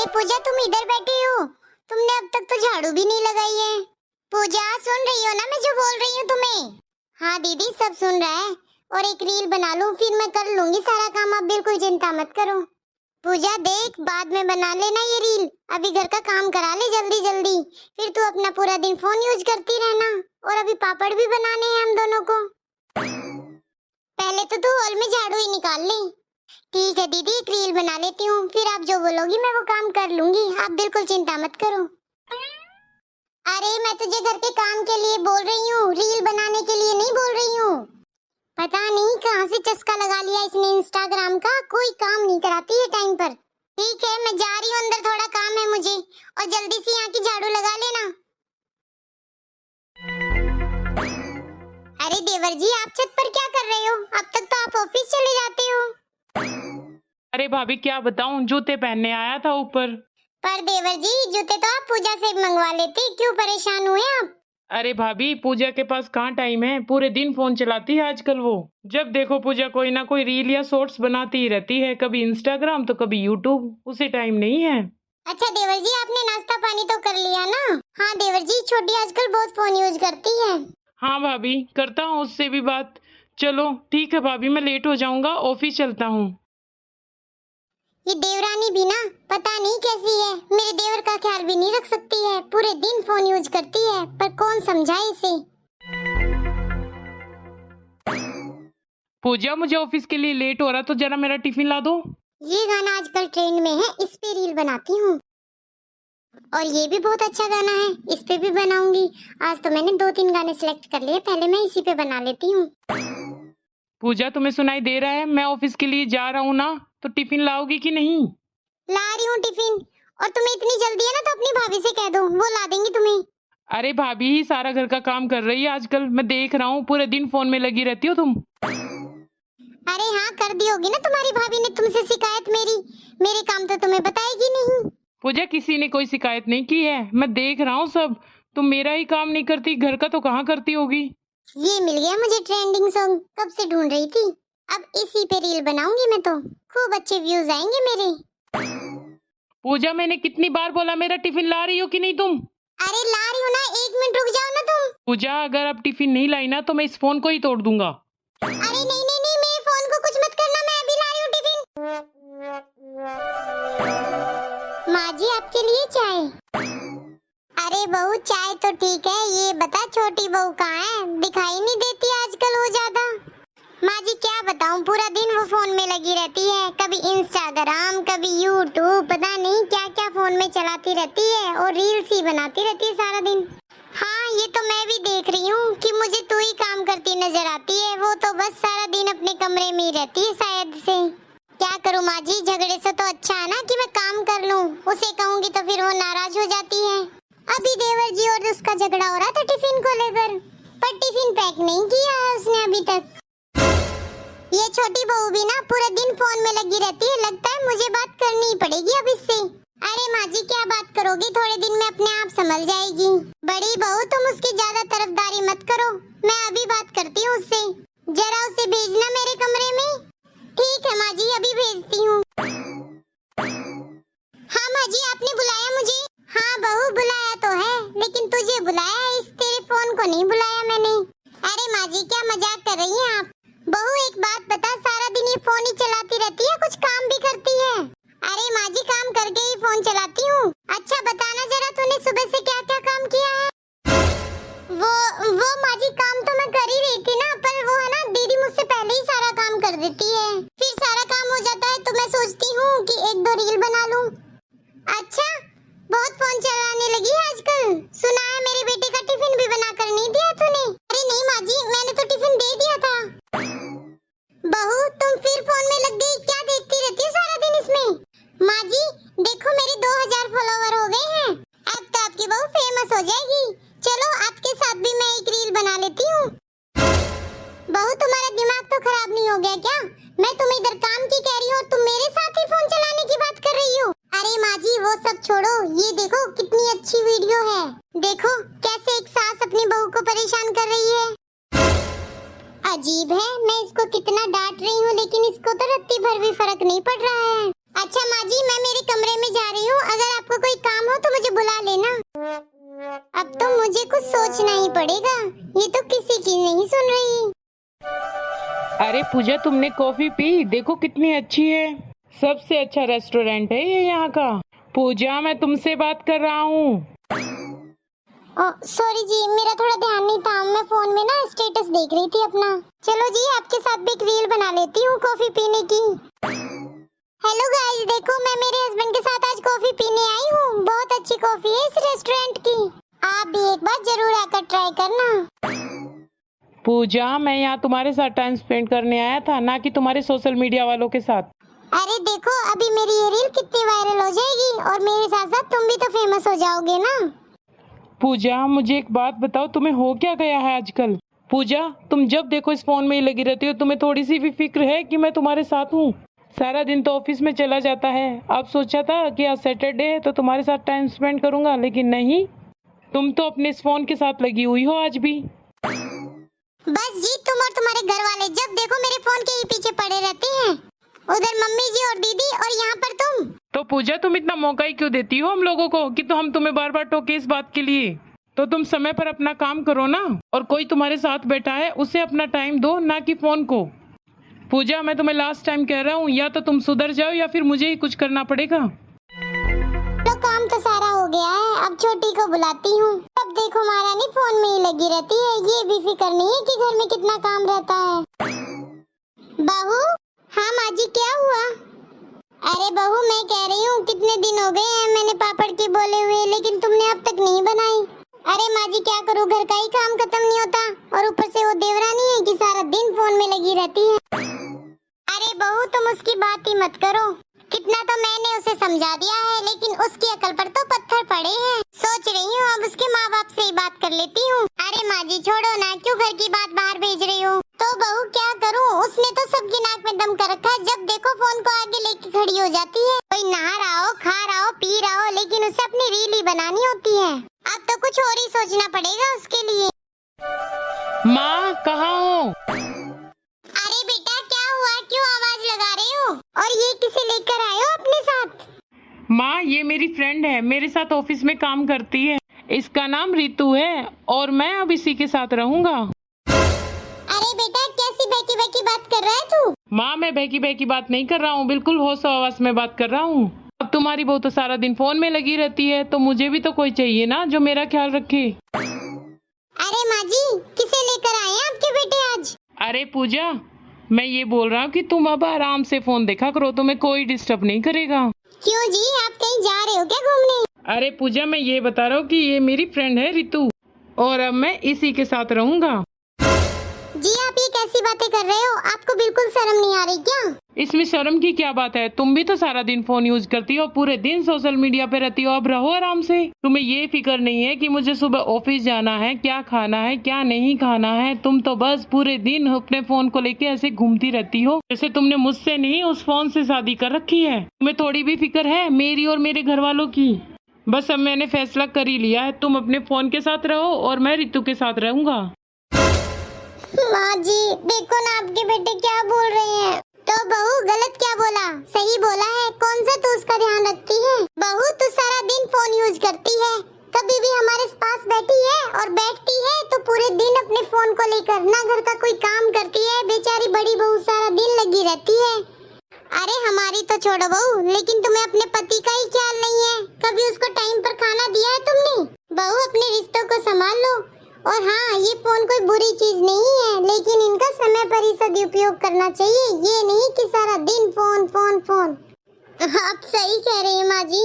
पूजा, तुम इधर बैठी हो? तुमने अब तक तो झाड़ू भी नहीं लगाई है। पूजा, सुन रही हो ना मैं जो बोल रही हूँ तुम्हें? हाँ दीदी, सब सुन रहा है। और एक रील बना लूं, फिर मैं कर लूंगी सारा काम, आप बिल्कुल चिंता मत करो। पूजा देख, बाद में बना लेना ये रील, अभी घर का काम करा ले जल्दी जल्दी, फिर तू अपना पूरा दिन फोन यूज करती रहना। और अभी पापड़ भी बनाने हैं हम दोनों को। पहले तो तू हॉल में झाड़ू ही निकाल ले। ठीक है दीदी, एक रील बना लेती हूँ, फिर आप जो बोलोगी मैं वो काम कर लूंगी, आप बिल्कुल चिंता मत करो। अरे मैं तुझे घर के काम के लिए बोल रही हूँ, रील बनाने के लिए नहीं बोल रही हूँ। पता नहीं कहाँ से चस्का लगा लिया इसने इंस्टाग्राम का, कोई काम नहीं कराती है टाइम पर। ठीक है, मैं जा रही हूँ अंदर, थोड़ा काम है मुझे, और जल्दी से यहाँ की झाड़ू लगा लेना। अरे देवर जी, आप छत पर क्या कर रहे हो? अब तक तो आप ऑफिस चले जाते हो। अरे भाभी क्या बताऊं, जूते पहनने आया था ऊपर। पर देवर जी, जूते तो आप पूजा से मंगवा लेते, क्यों परेशान हुए आप? अरे भाभी, पूजा के पास कहाँ टाइम है, पूरे दिन फोन चलाती है आजकल वो। जब देखो पूजा कोई ना कोई रील या शॉर्ट्स बनाती ही रहती है, कभी इंस्टाग्राम तो कभी यूट्यूब, उसे टाइम नहीं है। अच्छा देवर जी, आपने नाश्ता पानी तो कर लिया ना? हाँ देवर जी, छोटी आजकल बहुत फोन यूज करती है। हाँ भाभी, करता हूँ उससे भी बात। चलो ठीक है भाभी, मैं लेट हो जाऊंगा, ऑफिस चलता हूँ। ये देवरानी भी ना पता नहीं कैसी है, मेरे देवर का ख्याल भी नहीं रख सकती है, पूरे दिन फोन यूज करती है, पर कौन समझाए इसे। पूजा, मुझे ऑफिस के लिए लेट हो रहा, तो जरा मेरा टिफिन ला दो। ये गाना आजकल ट्रेंड में है, इस पे रील बनाती हूँ। और ये भी बहुत अच्छा गाना है, इस पे भी बनाऊंगी। आज तो मैंने 2-3 गाने सिलेक्ट कर लिए, पहले मैं इसी पे बना लेती हूँ। पूजा, तुम्हें सुनाई दे रहा है? मैं ऑफिस के लिए जा रहा हूँ ना, तो टिफिन लाओगी कि नहीं? ला रही हूँ टिफिन। और तुम्हें इतनी जल्दी है ना, तो अपनी भाभी से कह दो, वो ला देंगी तुम्हें। अरे भाभी ही सारा घर का काम कर रही है आजकल, मैं देख रहा हूँ, पूरे दिन फोन में लगी रहती हो तुम। अरे हाँ, कर दी होगी ना तुम्हारी भाभी ने तुमसे शिकायत मेरी, मेरे काम तो तुम्हें बताएगी नहीं। पूजा, किसी ने कोई शिकायत नहीं की है, मैं देख रहा हूँ सब। तुम मेरा ही काम नहीं करती, घर का तो कहाँ करती होगी। ये मिल गया मुझे ट्रेंडिंग सॉन्ग, कब से ढूंढ रही थी। अब इसी पे रील बनाऊंगी मैं, तो खूब अच्छे व्यूज आएंगे मेरे। पूजा, मैंने कितनी बार बोला, मेरा टिफिन ला रही हो कि नहीं तुम? अरे ला रही हूँ ना, 1 मिनट रुक जाओ ना तुम। पूजा, अगर अब टिफिन नहीं लाई ना, तो मैं इस फोन को ही तोड़ दूंगा। अरे नहीं नहीं नहीं, मेरे फोन को कुछ मत करना, मैं अभी ला रही हूँ टिफिन। माँ जी, आपके लिए चाय। अरे बहू, चाय तो ठीक है, ये बता छोटी बहू कहाँ है? दिखाई नहीं देती आजकल वो ज्यादा। माँ जी क्या बताऊँ, पूरा दिन वो फोन में लगी रहती है, कभी इंस्टाग्राम कभी यूट्यूब, पता नहीं क्या क्या फोन में चलाती रहती है, और रील्स ही बनाती रहती है सारा दिन। हाँ, ये तो मैं भी देख रही हूँ कि मुझे तू ही काम करती नजर आती है, वो तो बस सारा दिन अपने कमरे में ही रहती है शायद से। क्या करूँ माँ जी, झगड़े से तो अच्छा है ना कि मैं काम कर लूँ, उसे कहूँगी तो फिर वो नाराज हो जाती है। अभी देवर जी और उसका झगड़ा हो रहा था टिफिन को लेकर, पर टिफिन पैक नहीं किया है उसने अभी तक। ये छोटी बहू भी ना पूरे दिन फोन में लगी रहती है, लगता है मुझे बात करनी ही पड़ेगी अब इससे। अरे माँ जी क्या बात करोगी, थोड़े दिन में अपने आप संभल जाएगी। बड़ी बहू, तुम उसकी ज्यादा तरफदारी मत करो, मैं अभी बात करती हूँ उससे। जरा उसे भेजना मेरे कमरे में। ठीक है माँ जी, अभी भेजती हूँ। हाँ माँ जी, आपने बुलाया मुझे? हाँ बहू, बुलाया तो है, लेकिन तुझे बुलाया है, इस तेरे फोन को नहीं बुलाया मैंने। अरे माँ जी क्या मजाक कर रही हैं आप? बहू एक बात बता, सारा दिन ये फोन ही चलाती रहती है, कुछ काम भी करती है? अरे माँ जी, काम करके ही फोन चलाती हूँ। अच्छा बताना जरा, तूने सुबह से क्या क्या काम किया है? वो माँ जी, काम तो मैं कर ही रही थी ना, पर वो है ना, दीदी मुझसे पहले ही सारा काम कर देती है, फिर सारा काम हो जाता है, तो मैं सोचती हूँ कि 1-2 रील बना लूँ। अच्छा, बहुत फोन चलाने लगी है आजकल, सुना है मेरे बेटे का टिफिन भी बना कर नहीं दिया तूने? अरे नहीं माँ जी, मैंने तो टिफिन दे दिया था। बहू तुम फिर फोन में लग गई, क्या देखती रहती है सारा दिन इसमें? माँ जी देखो, मेरे 2000 फॉलोवर हो गए हैं, अब तो आपकी बहू फेमस हो जाएगी। चलो आपके साथ भी मैं एक रील बना लेती हूँ। बहू तुम्हारा दिमाग तो खराब नहीं हो गया क्या? मैं तुम्हें इधर काम की कह रही हूँ और तुम मेरे साथ ही फोन चलाने की बात कर रही हो। अरे माँ जी वो सब छोड़ो, ये देखो कितनी अच्छी वीडियो है, देखो कैसे एक सास अपनी बहू को परेशान कर रही है। अजीब है, मैं इसको कितना डांट रही हूँ, लेकिन इसको तो रत्ती भर भी फर्क नहीं पड़ रहा है। अच्छा माँ जी, मैं मेरे कमरे में जा रही हूँ, अगर आपको कोई काम हो तो मुझे बुला लेना। अब तो मुझे कुछ सोचना ही पड़ेगा, ये तो किसी की नहीं सुन रही। अरे पूजा, तुमने कॉफी पी? देखो कितनी अच्छी है। सबसे अच्छा रेस्टोरेंट है ये यहाँ का। पूजा, मैं तुमसे बात कर रहा हूँ। सॉरी जी, मेरा थोड़ा ध्यान नहीं था, मैं फोन में ना स्टेटस देख रही थी अपना। चलो जी, आपके साथ भी एक रील बना लेती हूँ कॉफी पीने की। हेलो गाइस, देखो मैं मेरे हस्बैंड के साथ आज कॉफी पीने आई हूँ। बहुत अच्छी कॉफी है इस रेस्टोरेंट की, आप भी एक बार जरूर आकर ट्राई करना। पूजा, मैं यहाँ तुम्हारे साथ टाइम स्पेंड करने आया था, ना कि तुम्हारे सोशल मीडिया वालों के साथ। अरे देखो, अभी मेरी ये रील कितनी वायरल हो जाएगी और मेरे साथ साथ तुम भी तो फेमस हो जाओगे ना। पूजा, मुझे एक बात बताओ, तुम्हें हो क्या गया है आजकल? पूजा, तुम जब देखो इस फोन में ही लगी रहती हो। तुम्हें थोड़ी सी भी फिक्र है कि मैं तुम्हारे साथ हूँ? सारा दिन तो ऑफिस में चला जाता है। अब सोचा था कि आज सैटरडे है तो तुम्हारे साथ टाइम स्पेंड करूंगा, लेकिन नहीं, तुम तो अपने इस फोन के साथ लगी हुई हो आज भी। बस जी, तुम और तुम्हारे घर वाले जब देखो मेरे फोन के ही पीछे पड़े रहते हैं। उधर मम्मी जी और दीदी, और यहाँ पर तुम। तो पूजा, तुम इतना मौका ही क्यों देती हो हम लोगों को कि तो हम तुम्हें बार बार टोके इस बात के लिए? तो तुम समय पर अपना काम करो ना, और कोई तुम्हारे साथ बैठा है उसे अपना टाइम दो, ना कि फोन को। पूजा, मैं तुम्हें लास्ट टाइम कह रहा हूँ, या तो तुम सुधर जाओ या फिर मुझे ही कुछ करना पड़ेगा। तो काम तो सारा हो गया है, अब छोटी को बुलाती हूँ। अब देखो महारानी फोन में ही लगी रहती है, ये भी फिक्र नहीं है कि घर में कितना काम रहता है। बहू, हाँ माँ जी, क्या हुआ? अरे बहू, मैं कह रही हूँ कितने दिन हो गए हैं मैंने पापड़ की बोले हुए, लेकिन तुमने अब तक नहीं बनाई। अरे माँ जी, क्या करूँ, घर का ही काम खत्म नहीं होता, और ऊपर से वो देवरानी है कि सारा दिन फोन में लगी रहती है। अरे बहू, तुम उसकी बात ही मत करो, कितना तो मैंने उसे समझा दिया है, लेकिन उसकी अकल पर तो पत्थर पड़े हैं। सोच रही हूँ अब उसके माँ बाप से ही बात कर लेती हूँ। अरे माँ जी छोड़ो ना, क्यों घर की बात बाहर भेज रही हो? तो बहू क्या करूँ, उसने तो सबकी नाक में दम कर रखा है, जब देखो फोन को आगे लेके खड़ी हो जाती है। कोई नहा रहा हो, खा रहा हो, पी रहा हो, लेकिन उसे अपनी रील ही बनानी होती है। अब तो कुछ और ही सोचना पड़ेगा उसके लिए। माँ, कहाँ हो? अरे बेटा, क्या हुआ, क्यों आवाज लगा रहे हो? और ये किसे लेकर आए हो अपने साथ? माँ, ये मेरी फ्रेंड है, मेरे साथ ऑफिस में काम करती है। इसका नाम रितु है, और मैं अब इसी के साथ रहूंगा। अरे बेटा, कैसी बहकी बहकी बात कर रहा है तू? माँ, मैं बहकी बहकी बात नहीं कर रहा हूँ, बिल्कुल होश आवाज में बात कर रहा हूँ। अब तुम्हारी बहू तो सारा दिन फोन में लगी रहती है, तो मुझे भी तो कोई चाहिए ना जो मेरा ख्याल रखे। अरे माँ जी, किसे लेकर आए हैं आपके बेटे आज? अरे पूजा, मैं ये बोल रहा हूँ कि तुम अब आराम से फोन देखा करो, तुम्हें कोई डिस्टर्ब नहीं करेगा। क्यों जी, आप कहीं जा रहे हो क्या घूमने? अरे पूजा, मैं ये बता रहा हूँ कि ये मेरी फ्रेंड है रितु, और अब मैं इसी के साथ रहूंगा। जी आप ये कैसी बातें कर रहे हो? आपको बिल्कुल शर्म नहीं आ रही क्या? इसमें शर्म की क्या बात है? तुम भी तो सारा दिन फोन यूज करती हो, पूरे दिन सोशल मीडिया पे रहती हो। अब रहो आराम से। तुम्हें ये फिक्र नहीं है कि मुझे सुबह ऑफिस जाना है, क्या खाना है, क्या नहीं खाना है। तुम तो बस पूरे दिन अपने फोन को लेके ऐसे घूमती रहती हो जैसे तुमने मुझसे नहीं, उस फोन से शादी कर रखी है। तुम्हें थोड़ी भी फिक्र है मेरी और मेरे घर वालों की? बस अब मैंने फैसला कर ही लिया है, तुम अपने फोन के साथ रहो और मैं रितु के साथ रहूंगा। माँ जी देखो ना, आपके बेटे क्या बोल रहे हैं। तो बहू गलत क्या बोला, सही बोला है। कौन सा तू उसका ध्यान रखती है? बहू तू सारा दिन फोन यूज करती है, कभी भी हमारे पास बैठी है और बैठती है तो पूरे दिन अपने फोन को लेकर, ना घर का कोई काम करती है। बेचारी बड़ी बहू सारा दिन लगी रहती है। अरे हमारी तो छोड़ो बहू, लेकिन तुम्हें अपने पति का ही ख्याल नहीं है। कभी उसको टाइम पर खाना दिया है तुमने? बहू अपने रिश्तों को संभाल लो। और हाँ, ये फोन कोई बुरी चीज नहीं है, लेकिन इनका समय पर ही सदुपयोग करना चाहिए, ये नहीं कि सारा दिन फोन फोन फोन। आप सही कह रही हैं माँ जी,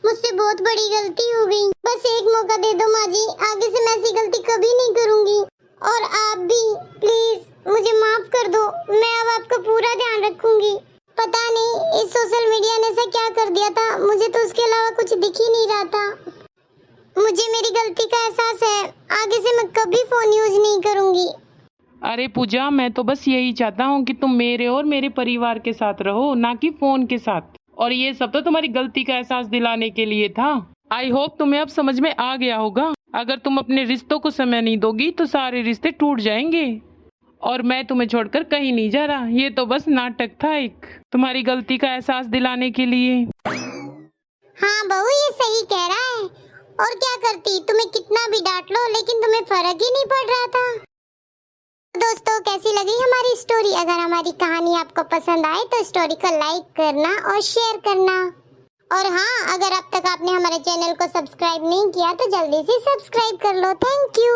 मुझसे बहुत बड़ी गलती हो गई। बस एक मौका दे दो माँ जी, आगे से मैं ऐसी गलती कभी नहीं करूँगी। और आप भी प्लीज मुझे माफ कर दो, मैं अब आपका पूरा ध्यान रखूंगी। पता नहीं इस सोशल मीडिया ने ऐसा क्या कर दिया था, मुझे तो उसके अलावा कुछ दिख ही नहीं रहा था। मुझे मेरी गलती का एहसास है, आगे से मैं कभी फोन यूज नहीं करूंगी। अरे पूजा, मैं तो बस यही चाहता हूँ कि तुम मेरे और मेरे परिवार के साथ रहो, ना कि फोन के साथ। और ये सब तो तुम्हारी गलती का एहसास दिलाने के लिए था। आई होप तुम्हें अब समझ में आ गया होगा। अगर तुम अपने रिश्तों को समय नहीं दोगी तो सारे रिश्ते टूट जाएंगे। और मैं तुम्हें छोड़कर कहीं नहीं जा रहा, ये तो बस नाटक था एक, तुम्हारी गलती का एहसास दिलाने के लिए। हाँ बहू, ये सही कह रहा है। और क्या करती, तुम्हें कितना भी डांट लो लेकिन तुम्हें फर्क ही नहीं पड़ रहा था। दोस्तों, कैसी लगी हमारी स्टोरी? अगर हमारी कहानी आपको पसंद आए तो स्टोरी को लाइक करना और शेयर करना। और हाँ, अगर अब तक आपने हमारे चैनल को सब्सक्राइब नहीं किया तो जल्दी से सब्सक्राइब कर लो। Thank you.